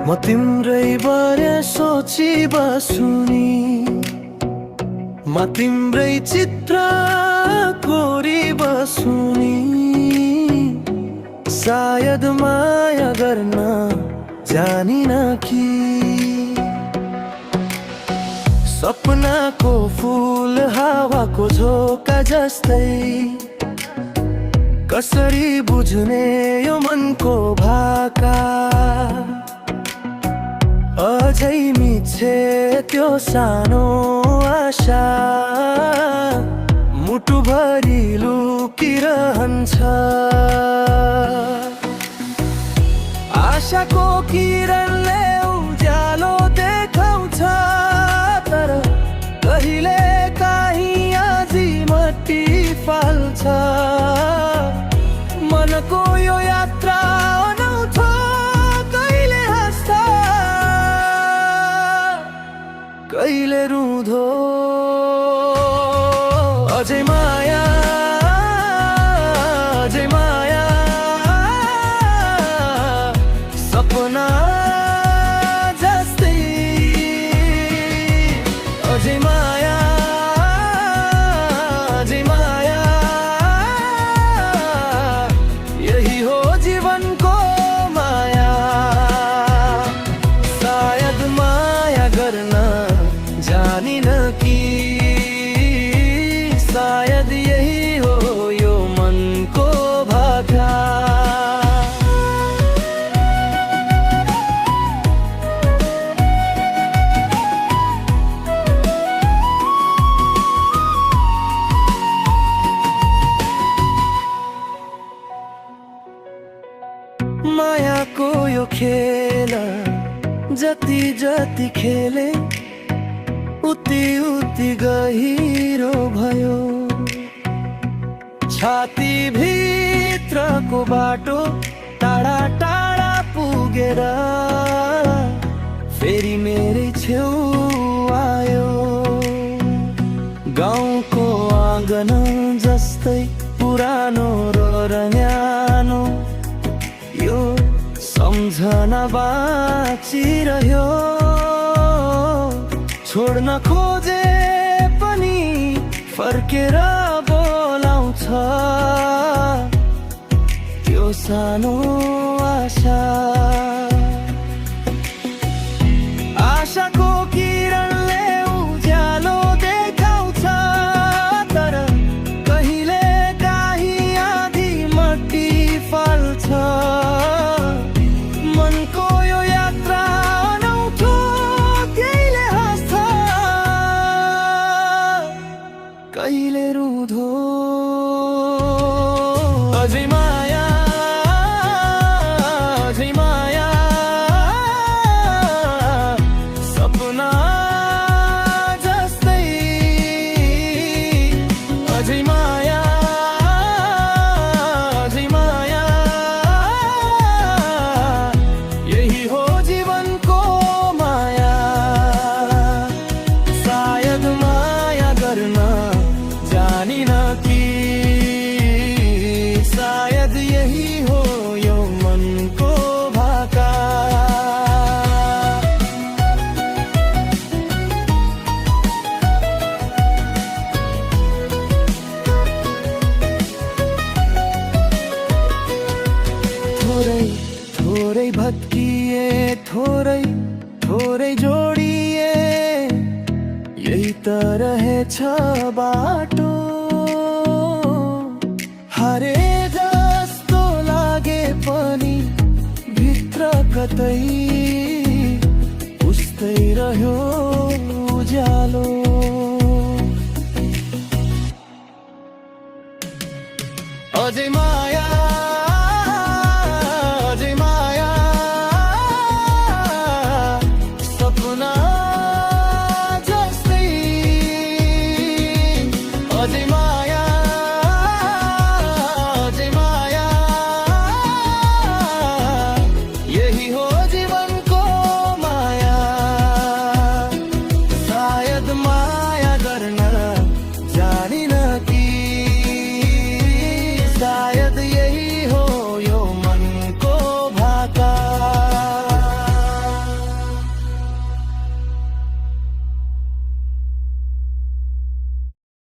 म तिम्रै बारे सोची बस्छु नि, म तिम्रै चित्र कोरी बस्छु नि। सायद माया गर्न जानिन कि सपनाको फूल हावाको झोका जस्तै, कसरी बुझ्ने यो मनको भाका। अझै मिछे त्यो सानो आशा, मुटुभरि लुकिरहन्छ। आशाको किरणले उज्यालो देखाउँछ, तर कहिले काहीँ आजी मट्टी फाल्छ। मनको यो यात्रा अनौठो, कहिले हाँस्छ कहिले रुँधो। अझै माया, अझै माया, सपना जस्तै। अझै माया, अझै माया, यही हो जीवनको माया। सायद माया गर्न जानिन कि सायद यही हो यो मनको भाका। मायाको यो खेल जति जति खेले, उति उति गहिरो भयो। छाती भित्रको बाटो टाढा टाढा पुगेर फेरि मेरै छेउ आयो। गाउँको आँगन जस्तै पुरानो र न्यानो, यो सम्झना बाँचिरह्यो। छोड्न खोजे पनि फर्केर बोलाउँछ त्यो सानो आशा। आशाको किरणले उज्यालो देखाउँछ, तर कहिले काहीँ आधी मट्टी फाल्छ। मनको यो यात्रा अनौठो, कहिले हाँस्छ कहिले रुँधो। अझै माया, अझै माया, सपना जस्तै। अझै माया, अझै माया, यही हो जीवनको माया। सायद माया गर्न जानिन कि सायद यही हो यो मनको भाका। थोरै थोरै भत्किए, थोरै थोरै जोडिए, यही त रहेछ बाटो। हारे जस्तो लागे पनि भित्र कतै